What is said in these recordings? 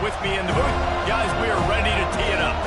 with me in the booth. Guys, we are ready to tee it up.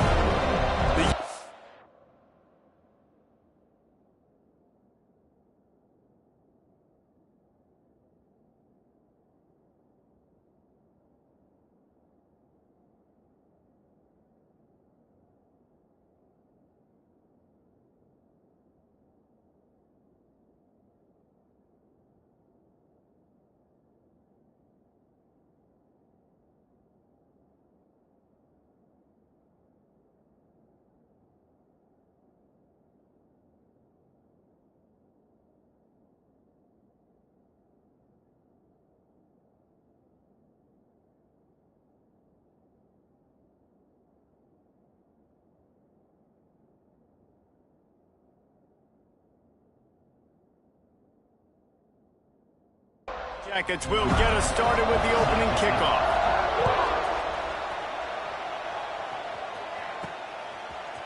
Jackets will get us started with the opening kickoff.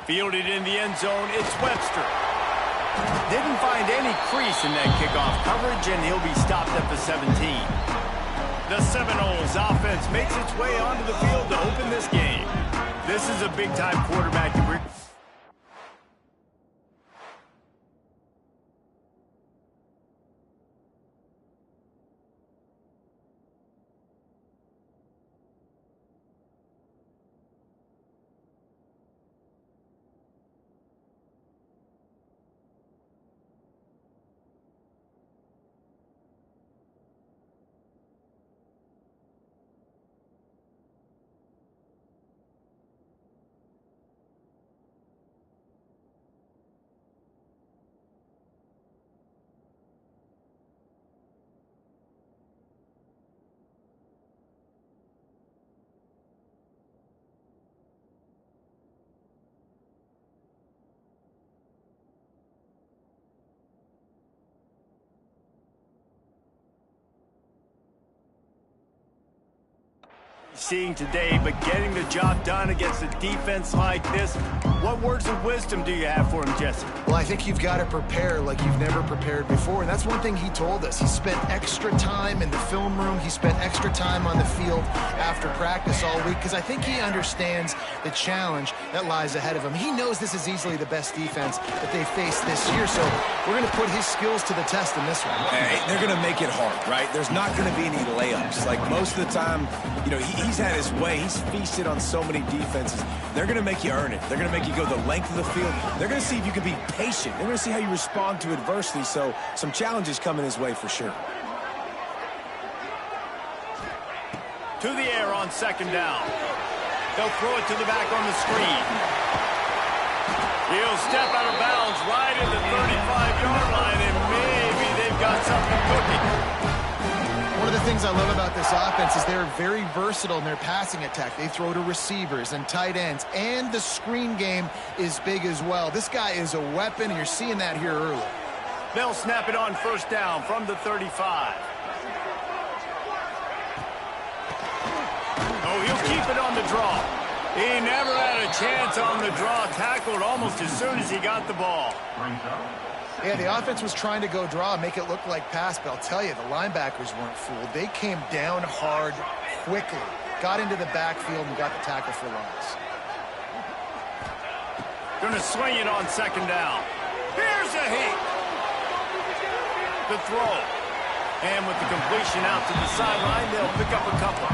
Fielded in the end zone, it's Webster. Didn't find any crease in that kickoff coverage, and he'll be stopped at the 17. The Seminoles offense makes its way onto the field to open this game. This is a big-time quarterback. Seeing today, but getting the job done against a defense like this. What words of wisdom do you have for him, Jesse? Well, I think you've got to prepare like you've never prepared before, and that's one thing he told us. He spent extra time in the film room. He spent extra time on the field after practice all week, because I think he understands the challenge that lies ahead of him. He knows this is easily the best defense that they faced this year, so we're going to put his skills to the test in this one. Hey, they're going to make it hard, right? There's not going to be any layups. Like most of the time, you know, he's had his way. He's feasted on so many defenses. They're going to make you earn it. They're going to make you go the length of the field. They're going to see if you can be patient. They're going to see how you respond to adversity. So some challenges coming his way for sure. To the air on second down. They'll throw it to the back on the screen. He'll step out of bounds right at the 35-yard line, and maybe they've got something cooking. One of the things I love about this offense is they're very versatile in their passing attack. They throw to receivers and tight ends, and the screen game is big as well. This guy is a weapon, and you're seeing that here early. They'll snap it on first down from the 35. Oh, he'll keep it on the draw. He never had a chance on the draw. Tackled almost as soon as he got the ball. Yeah, the offense was trying to go draw, make it look like pass, but I'll tell you, the linebackers weren't fooled. They came down hard quickly, got into the backfield, and got the tackle for loss. Going to swing it on second down. Here's a hit. The throw. And with the completion out to the sideline, they'll pick up a couple.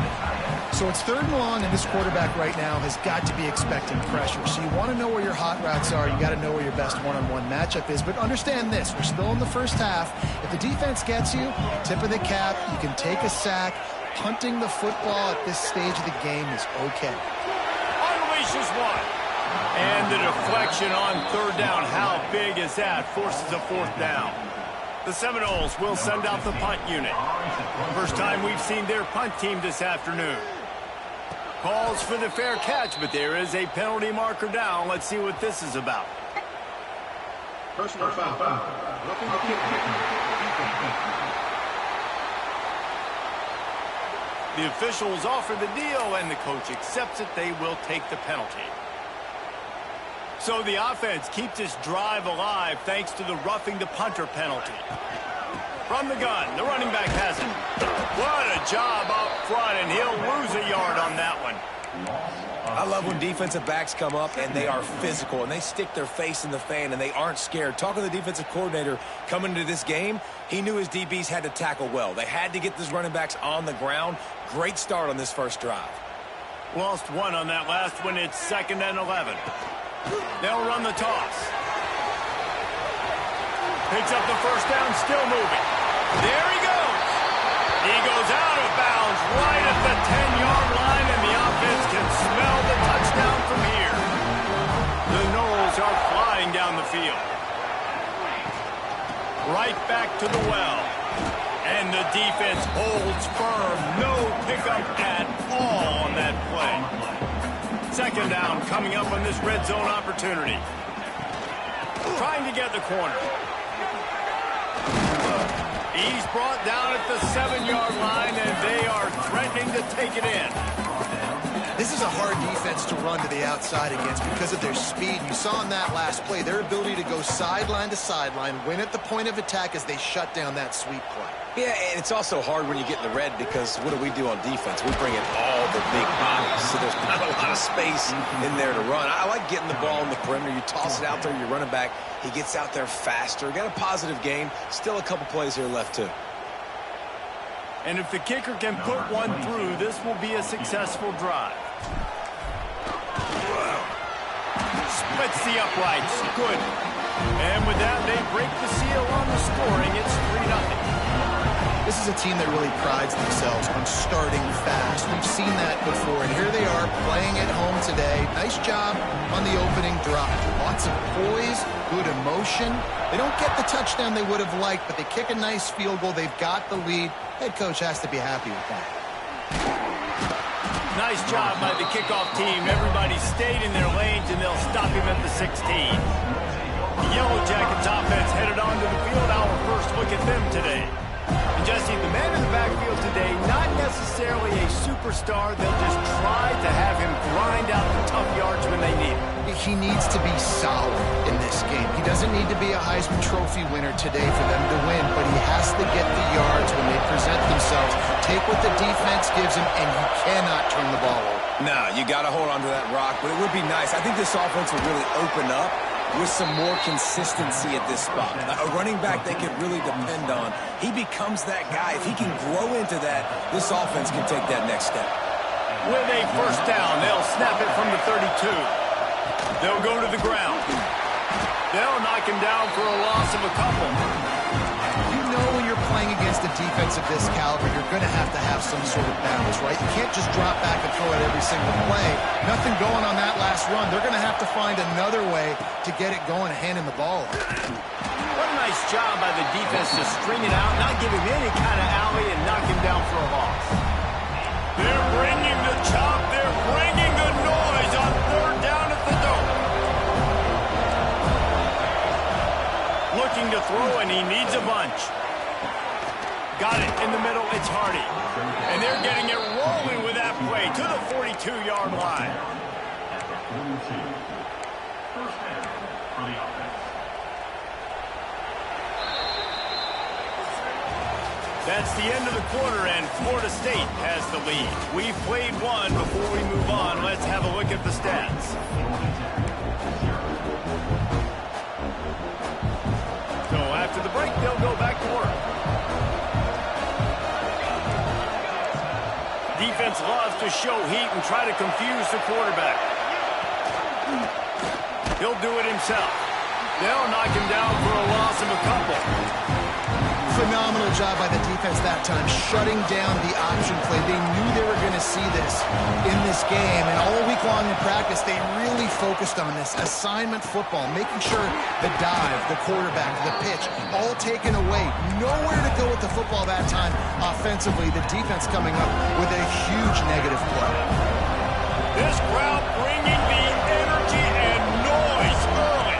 So it's 3rd and long, and this quarterback right now has got to be expecting pressure. So you want to know where your hot routes are. You got to know where your best one-on-one matchup is. But understand this, we're still in the first half. If the defense gets you, tip of the cap, you can take a sack. Punting the football at this stage of the game is okay. Unleashes one. And the deflection on 3rd down. How big is that? Forces a 4th down. The Seminoles will send out the punt unit. First time we've seen their punt team this afternoon. Calls for the fair catch, but there is a penalty marker down. Let's see what this is about. Personal foul. The officials offer the deal, and the coach accepts it. They will take the penalty. So the offense keeps this drive alive thanks to the roughing the punter penalty. From the gun, the running back has it. What a job up front, and he'll lose a yard on that one. love when defensive backs come up and they are physical and they stick their face in the fan and they aren't scared. Talking to the defensive coordinator coming into this game, he knew his DBs had to tackle well. They had to get these running backs on the ground. Great start on this first drive. Lost one on that last one. It's 2nd and 11. They'll run the toss. Picks up the first down, still moving. There he goes. He goes out of bounds right at the 10-yard line, and the offense can smell the touchdown from here. The Noles are flying down the field. Right back to the well. And the defense holds firm. No pickup at all on that play. 2nd down coming up on this red zone opportunity. Trying to get the corner. He's brought down at the 7-yard line, and they are threatening to take it in. This is a hard defense to run to the outside against because of their speed. You saw in that last play their ability to go sideline to sideline, win at the point of attack as they shut down that sweep play. Yeah, and it's also hard when you get in the red because what do on defense? We bring in all the big bodies, so there's not a lot of space in there to run. I like getting the ball in the perimeter. You toss it out there, you're running back. He gets out there faster. Got a positive game. Still a couple plays here left, too. And if the kicker can put one through, this will be a successful drive. Splits the uprights. Good. And with that, they break the seal on the scoring. It's 3-0. This is a team that really prides themselves on starting fast. We've seen that before, and here they are playing at home today. Nice job on the opening drive. Lots of poise, good emotion. They don't get the touchdown they would have liked, but they kick a nice field goal. They've got the lead. Head coach has to be happy with that. Nice job by the kickoff team. Everybody stayed in their lanes, and they'll stop him at the 16. The Yellow Jackets offense headed onto the field. Our first look at them today. And Jesse, the man in the backfield today, not necessarily a superstar. They'll just try to have him grind out the tough yards when they need it. He needs to be solid in this game. He doesn't need to be a Heisman Trophy winner today for them to win, but he has to get the yards when they present themselves. Take what the defense gives him, and you cannot turn the ball over. No, you got to hold on to that rock, but it would be nice. I think this offense will really open up with some more consistency at this spot. A running back they can really depend on. He becomes that guy. If he can grow into that, this offense can take that next step. With a first down, they'll snap it from the 32. They'll go to the ground. They'll knock him down for a loss of a couple. You know when you're playing against a defense of this caliber, you're going to have some sort of balance, right? You can't just drop back and throw it every single play. Nothing going on that last run. They're going to have to find another way to get it going and hand him the ball. What a nice job by the defense to string it out, not give him any kind of alley, and knock him down for a loss. They're bringing the chop. They're bringing the noise on 3rd down at the Dome. Looking to throw, and he needs a bunch. Got it in the middle. It's Hardy. And they're getting it rolling with that play to the 42-yard line. That's the end of the quarter, and Florida State has the lead. We've played one. Before we move on, let's have a look at the stats. So after the break, they'll go back to work. Defense loves to show heat and try to confuse the quarterback. He'll do it himself. They'll knock him down for a loss of a couple. Phenomenal job by the defense that time, shutting down the option play. They knew they were going to see this in this game, and all week long in practice, they really focused on this assignment football, making sure the dive, the quarterback, the pitch, all taken away. Nowhere to go with the football that time offensively. The defense coming up with a huge negative play. This crowd bringing the energy and noise early.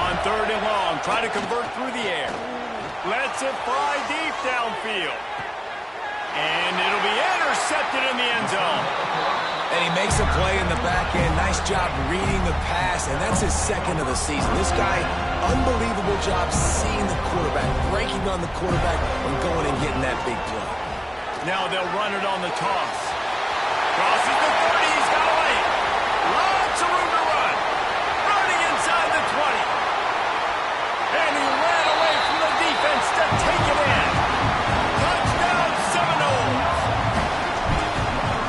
On 3rd and long, try to convert through the air. Lets it fly deep downfield. And it'll be intercepted in the end zone. And he makes a play in the back end. Nice job reading the pass, and that's his 2nd of the season. This guy, unbelievable job seeing the quarterback, breaking on the quarterback, and going and getting that big play. Now they'll run it on the toss. Crosses the 30. He's got a lane. Lots of room to run. Running inside the 20. And he ran away from the defense to take it in. Touchdown, Seminoles.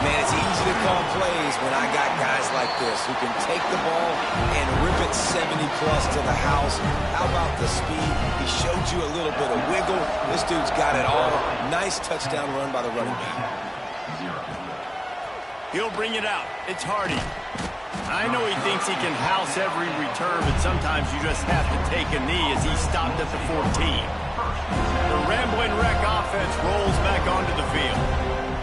Man, it's easy to call plays when I got guys like this who can take the ball and rip it 70-plus to the house. How about the speed? He showed you a little bit of wiggle. This dude's got it all. Nice touchdown run by the running back. He'll bring it out. It's Hardy. I know he thinks he can house every return, but sometimes you just have to take a knee as he stopped at the 14. The Ramblin' Wreck offense rolls back onto the field.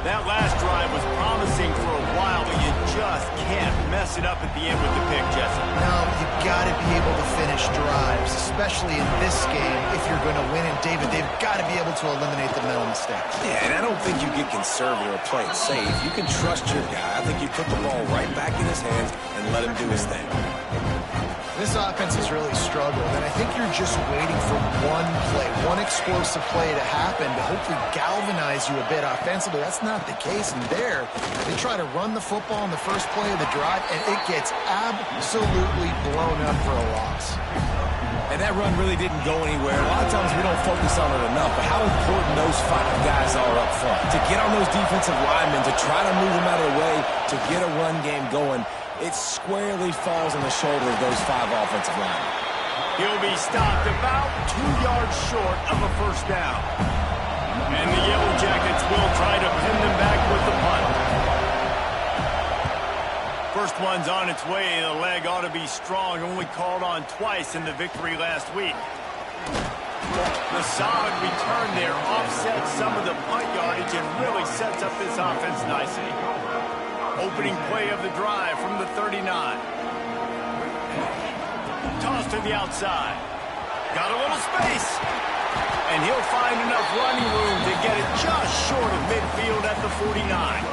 That last drive was promising for a while, but you just can't mess it up at the end with the pick, Jesse. No, you've got to be able to finish drives, especially in this game if you're going to win. And David, they've got to be able to eliminate the mental mistakes. Yeah, and I don't think you get conservative or play it safe. You can trust your guy. I think you put the ball right back in his hands and let him do his thing. This offense has really struggled, and I think you're just waiting for one play, one explosive play to happen to hopefully galvanize you a bit offensively. That's not the case, and there, they try to run the football in the first play of the drive, and it gets absolutely blown up for a loss. And that run really didn't go anywhere. A lot of times we don't focus on it enough, but how important those 5 guys are up front. To get on those defensive linemen, to try to move them out of the way, to get a run game going, it squarely falls on the shoulder of those 5 offensive linemen. He'll be stopped about 2 yards short of a first down. And the Yellow Jackets will try to pin them back with the punt. First one's on its way. The leg ought to be strong. Only called on twice in the victory last week. The solid return there offsets some of the punt yardage and really sets up this offense nicely. Opening play of the drive from the 39. Toss to the outside. Got a little space. And he'll find enough running room to get it just short of midfield at the 49.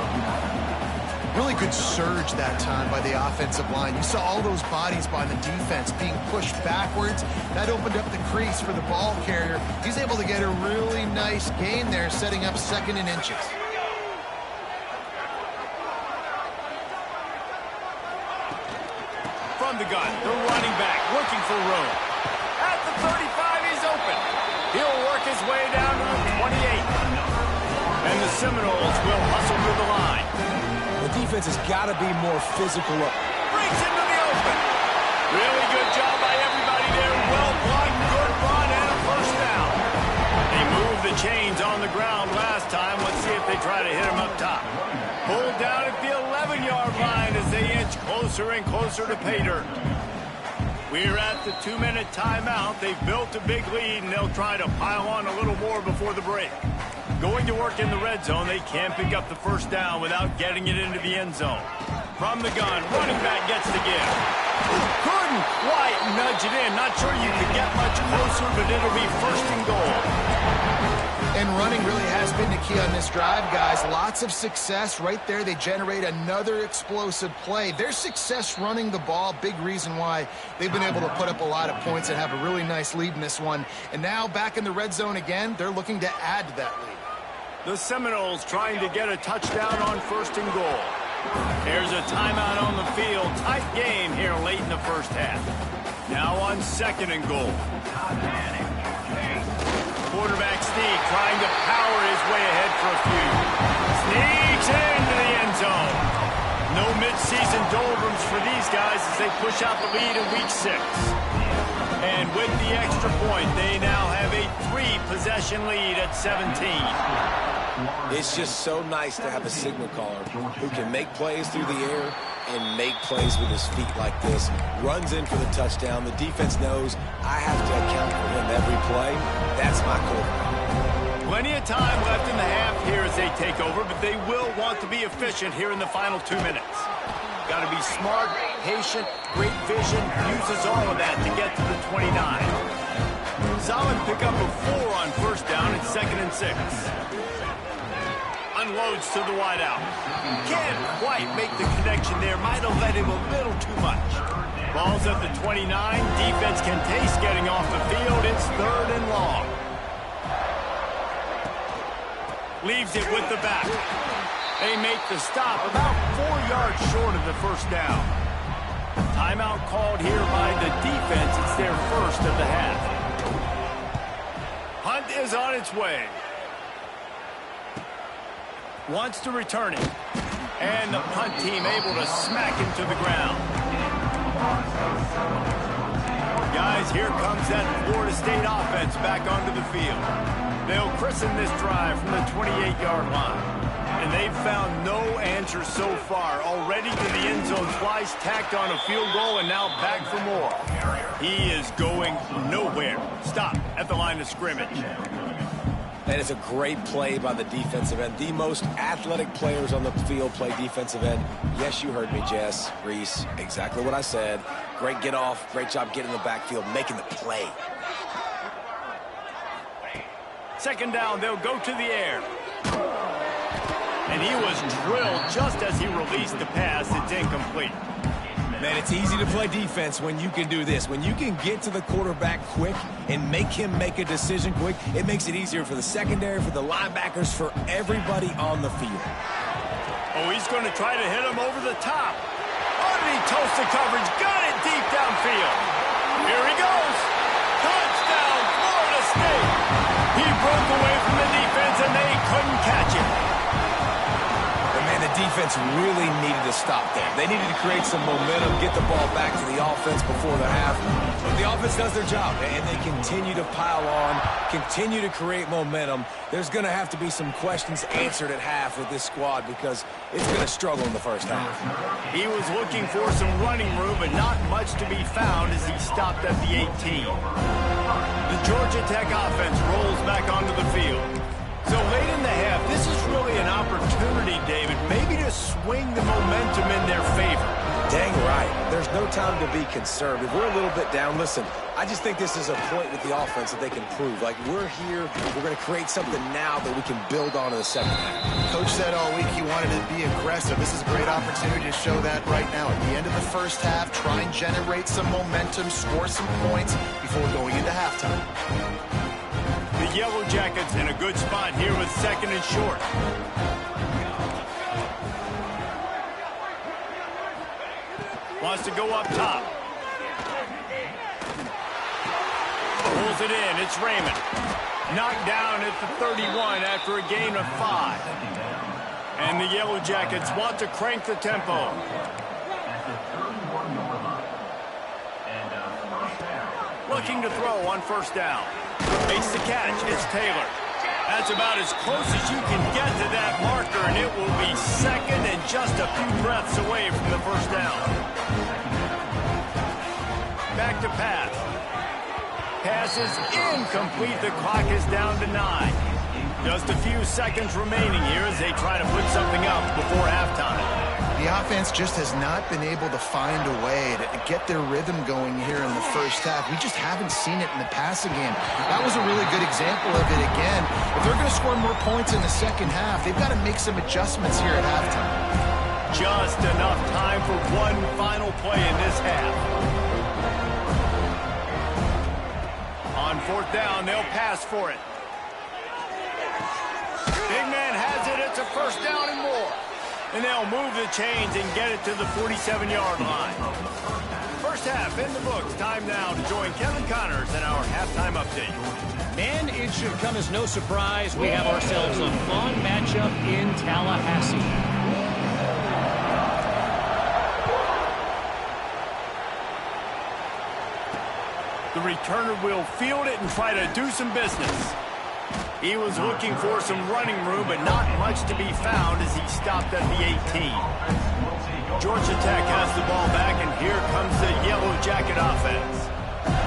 Really good surge that time by the offensive line. You saw all those bodies by the defense being pushed backwards. That opened up the crease for the ball carrier. He's able to get a really nice gain there, setting up 2nd and inches. From the gun, the running back looking for room. At the 35, he's open. He'll work his way down to the 28. And the Seminoles will hustle to the line. The defense has got to be more physical up. Breaks into the open. Really good job by everybody there. Well blocked, good run, and a first down. They moved the chains on the ground last time. Let's see if they try to hit him up top. Pulled down at the 11-yard line as they inch closer and closer to pay dirt. We're at the 2-minute timeout. They've built a big lead, and they'll try to pile on a little more before the break. Going to work in the red zone, they can't pick up the first down without getting it into the end zone. From the gun, running back gets the give. Couldn't quite nudge it in. Not sure you could get much closer, but it'll be 1st and goal. And running really has been the key on this drive, guys. Lots of success right there. They generate another explosive play. Their success running the ball, big reason why they've been able to put up a lot of points and have a really nice lead in this one. And now back in the red zone again, they're looking to add to that lead. The Seminoles trying to get a touchdown on 1st and goal. There's a timeout on the field. Tight game here late in the first half. Now on 2nd and goal. Quarterback Sneak trying to power his way ahead for a few. Sneaks into the end zone. No midseason doldrums for these guys as they push out the lead in week 6. And with the extra point, they now have a 3-possession lead at 17. It's just so nice to have a signal caller who can make plays through the air and make plays with his feet like this. Runs in for the touchdown. The defense knows I have to account for him every play. That's my quarterback. Plenty of time left in the half here as they take over, but they will want to be efficient here in the final 2 minutes. Got to be smart, patient, great vision, uses all of that to get to the 29. Solid pickup of 4 on 1st down and 2nd and 6. Unloads to the wideout. Can't quite make the connection there. Might have let him a little too much. Ball's at the 29. Defense can taste getting off the field. It's 3rd and long. Leaves it with the back. They make the stop about 4 yards short of the first down. Timeout called here by the defense. It's their first of the half. Hunt is on its way. Wants to return it. And the punt team able to smack him to the ground. Guys, here comes that Florida State offense back onto the field. They'll christen this drive from the 28-yard line. And they've found no answer so far. Already to the end zone twice, tacked on a field goal, and now back for more. He is going nowhere. Stop at the line of scrimmage. That is a great play by the defensive end. The most athletic players on the field play defensive end. Yes, you heard me, Jess, Reese. Exactly what I said. Great get off. Great job getting in the backfield, making the play. Second down, they'll go to the air. And he was drilled just as he released the pass. It's incomplete. Man, it's easy to play defense when you can do this. When you can get to the quarterback quick and make him make a decision quick, it makes it easier for the secondary, for the linebackers, for everybody on the field. Oh, he's going to try to hit him over the top. Oh, and he toasted coverage. Got it deep downfield. Here he goes. Touchdown, Florida State. He broke away from the defense, and they couldn't catch him. The defense really needed to stop there. They needed to create some momentum, get the ball back to the offense before the half. But the offense does their job, and they continue to pile on, continue to create momentum. There's going to have to be some questions answered at half with this squad because it's going to struggle in the first half. He was looking for some running room, but not much to be found as he stopped at the 18. The Georgia Tech offense rolls back onto the field. So late in the half, this is really an opportunity, David, maybe to swing the momentum in their favor. Dang right. There's no time to be concerned. If we're a little bit down, listen, I just think this is a point with the offense that they can prove. Like, we're here, we're going to create something now that we can build on in the second half. Coach said all week he wanted to be aggressive. This is a great opportunity to show that right now. At the end of the first half, try and generate some momentum, score some points before going into halftime. The Yellow Jackets in a good spot here with second and short. Wants to go up top. Pulls it in. It's Raymond. Knocked down at the 31 after a gain of 5. And the Yellow Jackets want to crank the tempo. Looking to throw on first down. Makes the catch. It's Taylor. That's about as close as you can get to that marker, and it will be second and just a few breaths away from the first down. Back to pass. Pass is incomplete. The clock is down to 9. Just a few seconds remaining here as they try to put something up before halftime. The offense just has not been able to find a way to get their rhythm going here in the first half. We just haven't seen it in the passing game. That was a really good example of it again. If they're going to score more points in the second half, they've got to make some adjustments here at halftime. Just enough time for one final play in this half. On fourth down, they'll pass for it. Big man has it. It's a first down and more. And they'll move the chains and get it to the 47-yard line. First half in the books. Time now to join Kevin Connors in our halftime update. And it should come as no surprise. We have ourselves a fun matchup in Tallahassee. The returner will field it and try to do some business. He was looking for some running room, but not much to be found as he stopped at the 18. Georgia Tech has the ball back, and here comes the Yellow Jacket offense.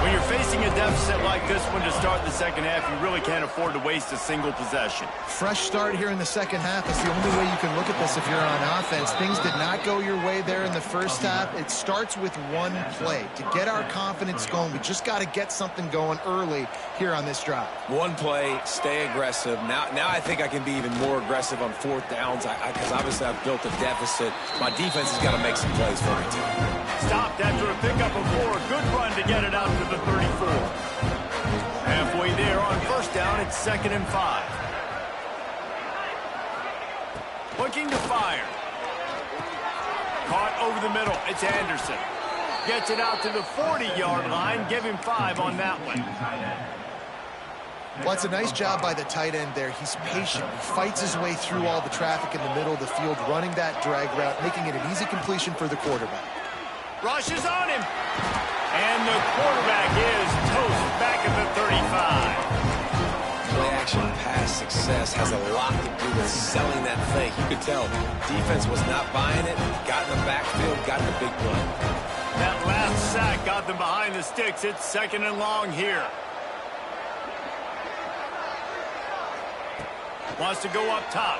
When you're facing a deficit like this one to start the second half, you really can't afford to waste a single possession. Fresh start here in the second half. That's the only way you can look at this if you're on offense. Things did not go your way there in the first half. It starts with one play. To get our confidence going, we just got to get something going early here on this drive. One play, stay aggressive. Now I think I can be even more aggressive on fourth downs because obviously I've built a deficit. My defense has got to make some plays for me too. Stopped after a pickup of 4. Good run to get it out to the 34. Halfway there on first down, it's 2nd and 5. Looking to fire. Caught over the middle. It's Anderson. Gets it out to the 40-yard line. Give him 5 on that one. Well, it's a nice job by the tight end there. He's patient. He fights his way through all the traffic in the middle of the field, running that drag route, making it an easy completion for the quarterback. Rushes on him. And the quarterback is toast back at the 35. Play-action pass success has a lot to do with selling that fake. You could tell defense was not buying it. Got in the backfield, got the big play. That last sack got them behind the sticks. It's 2nd and long here. Wants to go up top.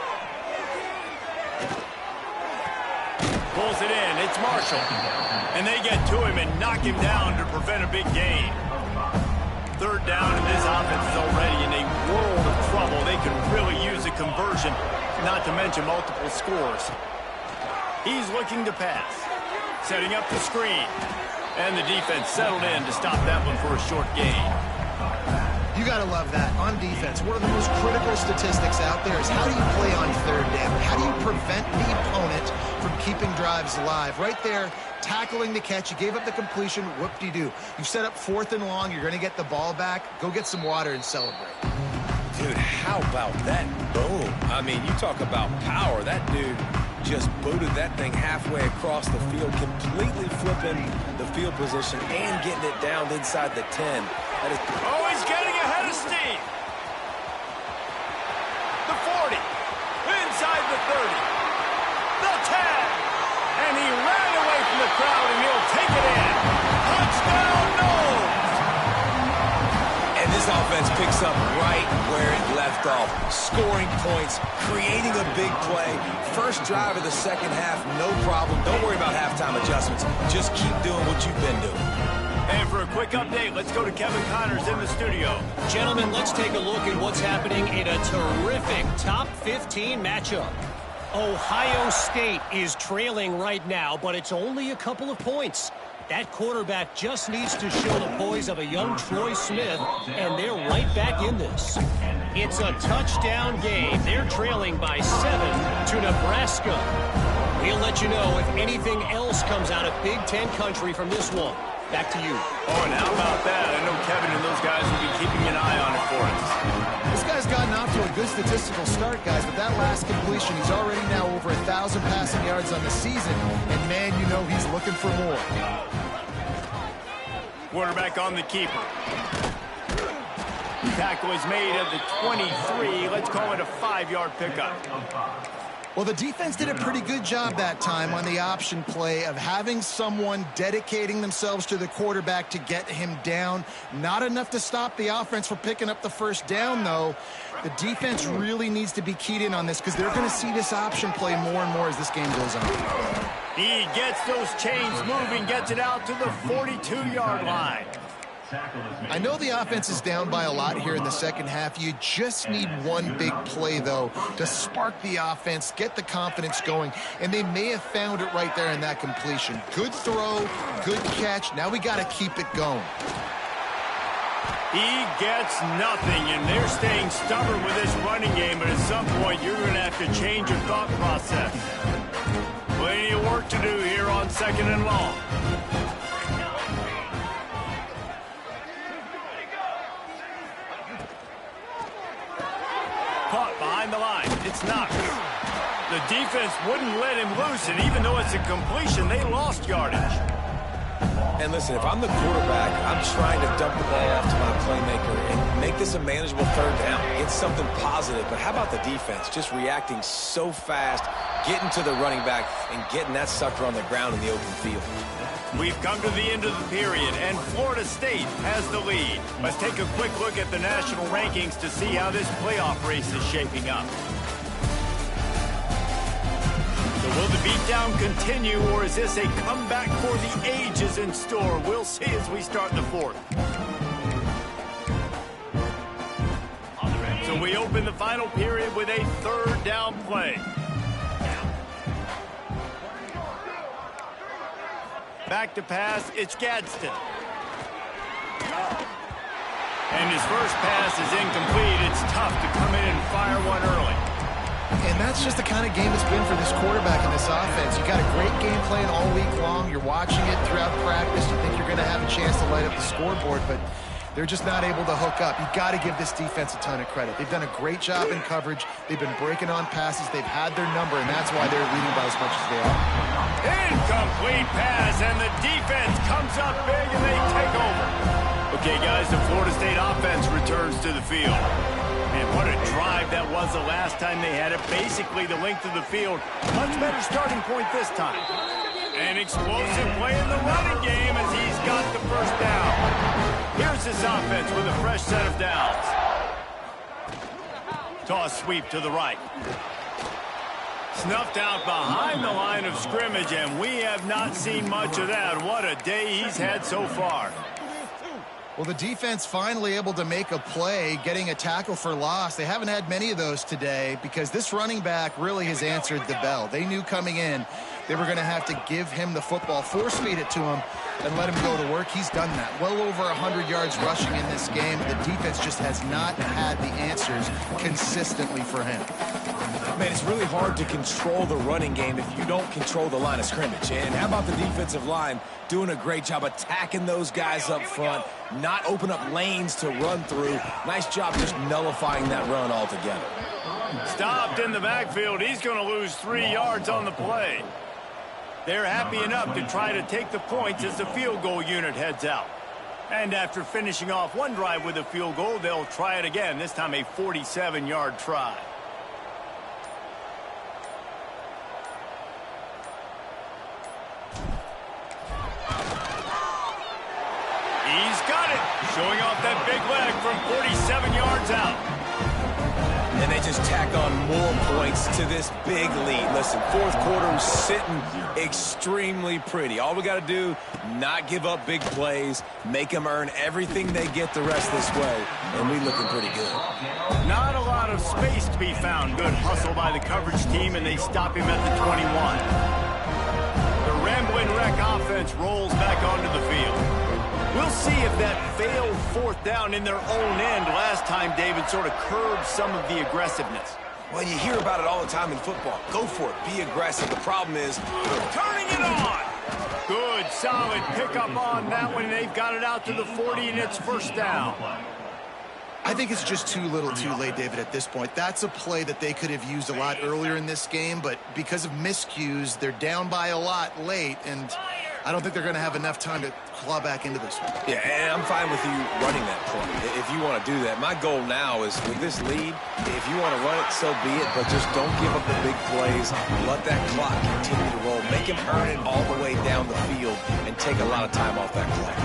Pulls it in. It's Marshall. And they get to him and knock him down to prevent a big gain. 3rd down, and this offense is already in a world of trouble. They could really use a conversion, not to mention multiple scores. He's looking to pass. Setting up the screen. And the defense settled in to stop that one for a short gain. You got to love that. On defense, one of the most critical statistics out there is how do you play on 3rd down? How do you prevent the opponent from keeping drives alive? Right there, tackling the catch. You gave up the completion. Whoop-de-doo. You set up 4th and long. You're going to get the ball back. Go get some water and celebrate. Dude, how about that boom? I mean, you talk about power. That dude just booted that thing halfway across the field, completely flipping the field position and getting it down inside the 10. That is... Oh, he's getting ahead of steam. The 40. Inside the 30. The 10. And he ran away from the crowd, and he'll take it in. Touchdown, Noles! And this offense picks up right where it left off. Scoring points, creating a big play. First drive of the 2nd half, no problem. Don't worry about halftime adjustments. Just keep doing what you've been doing. And for a quick update, let's go to Kevin Connors in the studio. Gentlemen, let's take a look at what's happening in a terrific top 15 matchup. Ohio State is trailing right now, but it's only a couple of points. That quarterback just needs to show the poise of a young Troy Smith, and they're right back in this. It's a touchdown game. They're trailing by 7 to Nebraska. We'll let you know if anything else comes out of Big Ten country from this one. Back to you. Oh, and how about that? I know Kevin and those guys will be keeping an eye on it for us. This guy's gotten off to a good statistical start, guys, but that last completion, he's already now over 1,000 passing yards on the season, and man, you know he's looking for more. Quarterback on the keeper. Tackle is made at the 23. Let's call it a 5-yard pickup. Well, the defense did a pretty good job that time on the option play of having someone dedicating themselves to the quarterback to get him down. Not enough to stop the offense from picking up the 1st down, though. The defense really needs to be keyed in on this because they're going to see this option play more and more as this game goes on. He gets those chains moving, gets it out to the 42-yard line. I know the offense is down by a lot here in the 2nd half. You just need one big play, though, to spark the offense, get the confidence going, and they may have found it right there in that completion. Good throw, good catch. Now we got to keep it going. He gets nothing, and they're staying stubborn with this running game, but at some point you're going to have to change your thought process. Plenty of work to do here on 2nd and long. Caught behind the line. It's knocked. The defense wouldn't let him loose, and even though it's a completion, they lost yardage. And listen, if I'm the quarterback, I'm trying to dump the ball off to my playmaker and make this a manageable 3rd down. Get something positive. But how about the defense? Just reacting so fast, getting to the running back, and getting that sucker on the ground in the open field. We've come to the end of the period, and Florida State has the lead. Let's take a quick look at the national rankings to see how this playoff race is shaping up. So will the beatdown continue, or is this a comeback for the ages in store? We'll see as we start the 4th. So we open the final period with a 3rd down play. Back to pass, it's Gadsden. And his first pass is incomplete. It's tough to come in and fire one early. And that's just the kind of game it's been for this quarterback and this offense. You got a great game plan all week long. You're watching it throughout practice. You think you're going to have a chance to light up the scoreboard, but they're just not able to hook up. You've got to give this defense a ton of credit. They've done a great job in coverage. They've been breaking on passes. They've had their number, and that's why they're leading by as much as they are. Incomplete pass, and the defense comes up big, and they take over. Okay, guys, the Florida State offense returns to the field. And what a drive that was the last time they had it. Basically the length of the field. Much better starting point this time. An explosive play in the running game as he's got the first down. Here's this offense with a fresh set of downs. Toss sweep to the right. Snuffed out behind the line of scrimmage, and we have not seen much of that. What a day he's had so far. Well, the defense finally able to make a play, getting a tackle for loss. They haven't had many of those today because this running back really has answered the bell. They knew coming in they were going to have to give him the football, force feed it to him, and let him go to work. He's done that. Well over 100 yards rushing in this game. The defense just has not had the answers consistently for him. Man, it's really hard to control the running game if you don't control the line of scrimmage. And how about the defensive line doing a great job attacking those guys up front, not open up lanes to run through. Nice job just nullifying that run altogether. Stopped in the backfield. He's going to lose 3 yards on the play. They're happy enough to try to take the points as the field goal unit heads out. And after finishing off one drive with a field goal, they'll try it again, this time a 47-yard try. He's got it, showing off that big leg from 47 yards out. And they just tack on more points to this big lead. Listen, fourth quarter is sitting extremely pretty. All we got to do, not give up big plays, make them earn everything they get the rest this way, and we looking pretty good. Not a lot of space to be found. Good hustle by the coverage team, and they stop him at the 21. The Ramblin' Wreck offense rolls back onto the field. We'll see if that failed fourth down in their own end last time, David, sort of curbed some of the aggressiveness. Well, you hear about it all the time in football. Go for it. Be aggressive. The problem is turning it on. Good, solid pickup on that one. They've got it out to the 40, and it's first down. I think it's just too little too late, David, at this point. That's a play that they could have used a lot earlier in this game, but because of miscues, they're down by a lot late, and I don't think they're going to have enough time to claw back into this one. Yeah, and I'm fine with you running that play if you want to do that. My goal now is with this lead, if you want to run it, so be it, but just don't give up the big plays. Let that clock continue to roll. Make him earn it all the way down the field and take a lot of time off that clock.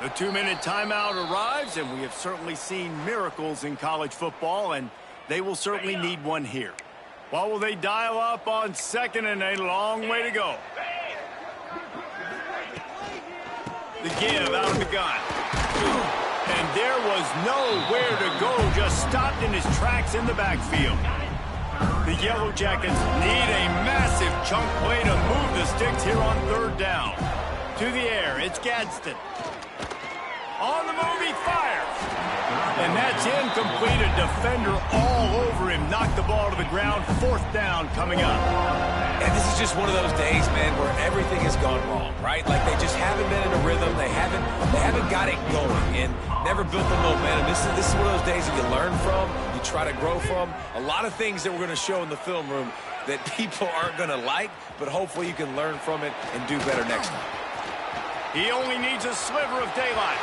The 2-minute timeout arrives, and we have certainly seen miracles in college football, and they will certainly need one here. What will they dial up on second and a long way to go? The give out of the gun. And there was nowhere to go, just stopped in his tracks in the backfield. The Yellow Jackets need a massive chunk play to move the sticks here on third down. To the air, it's Gadsden. On the move, he fires. And that's incomplete. A defender all over him. Knocked the ball to the ground. Fourth down coming up. And this is just one of those days, man, where everything has gone wrong, right? Like they just haven't been in a rhythm. They haven't got it going and never built the momentum. This is one of those days that you learn from, you try to grow from. A lot of things that we're going to show in the film room that people aren't going to like, but hopefully you can learn from it and do better next time. He only needs a sliver of daylight.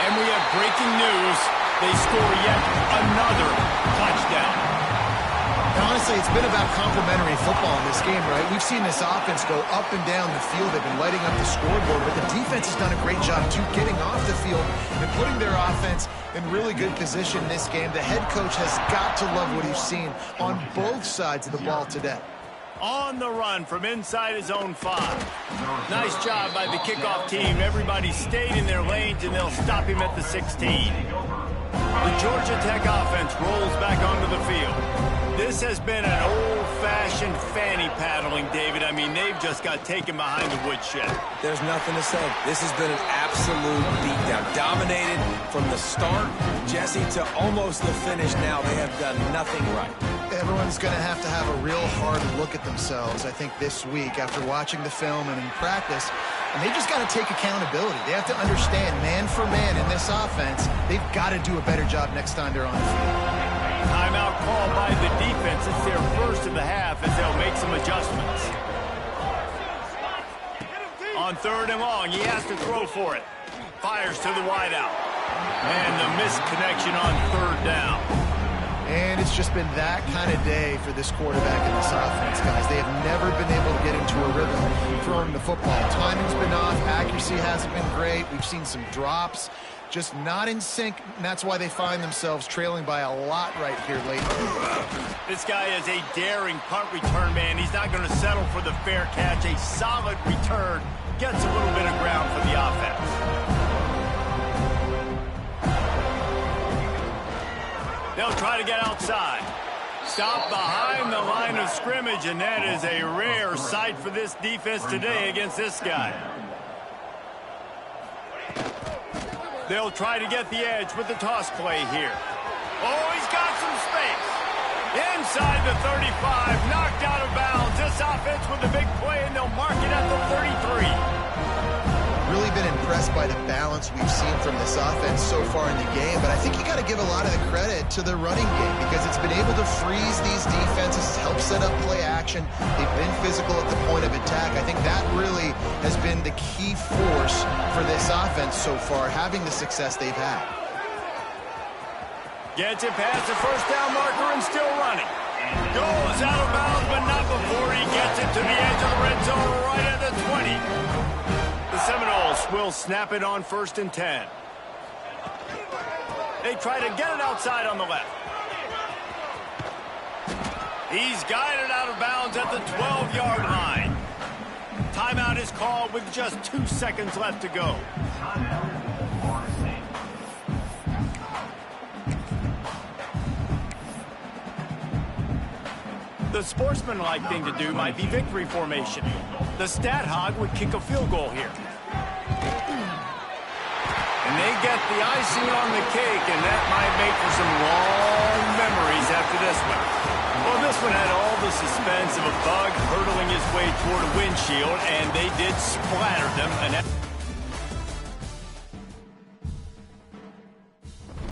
And we have breaking news. They score yet another touchdown. And honestly, it's been about complementary football in this game, right? We've seen this offense go up and down the field. They've been lighting up the scoreboard, but the defense has done a great job, too, getting off the field and putting their offense in really good position in this game. The head coach has got to love what he's seen on both sides of the ball today. On the run from inside his own 5. Nice job by the kickoff team. Everybody stayed in their lanes, and they'll stop him at the 16. The Georgia Tech offense rolls back onto the field. This has been an old-fashioned fanny paddling, David. I mean, they've just got taken behind the woodshed. There's nothing to say. This has been an absolute beatdown. Dominated from the start, Jesse, to almost the finish now. They have done nothing right. Everyone's going to have a real hard look at themselves, I think, this week after watching the film and in practice. And they just got to take accountability. They have to understand, man for man in this offense, they've got to do a better job next time they're on the field. Timeout called by the defense. It's their first of the half as they'll make some adjustments. On 3rd and long, he has to throw for it. Fires to the wideout. And the missed connection on 3rd down. And it's just been that kind of day for this quarterback in this offense, guys. They have never been able to get into a rhythm throwing the football. Timing's been off. Accuracy hasn't been great. We've seen some drops. Just not in sync, and that's why they find themselves trailing by a lot right here late. This guy is a daring punt return man. He's not going to settle for the fair catch. A solid return gets a little bit of ground for the offense. They'll try to get outside. Stop behind the line of scrimmage, and that is a rare sight for this defense today against this guy. They'll try to get the edge with the toss play here. Oh, he's got some space. Inside the 35, knocked out of bounds. This offense with a big play, and they'll mark it at the 33. Really been impressed by the balance we've seen from this offense so far in the game, but I think you got to give a lot of the credit to the running game because it's been able to freeze these defenses, help set up play action. They've been physical at the point of attack. I think that really has been the key force for this offense so far, having the success they've had. Gets it past the first down marker and still running. Goes out of bounds, but not before he gets it to the edge of the red zone right at the 20. The Seminoles will snap it on 1st and 10. They try to get it outside on the left. He's guided out of bounds at the 12-yard line. Timeout is called with just 2 seconds left to go. The sportsmanlike thing to do might be victory formation. The stat hog would kick a field goal here. And they get the icing on the cake, and that might make for some long memories after this one. Well, this one had all the suspense of a bug hurtling his way toward a windshield, and they did splatter them. And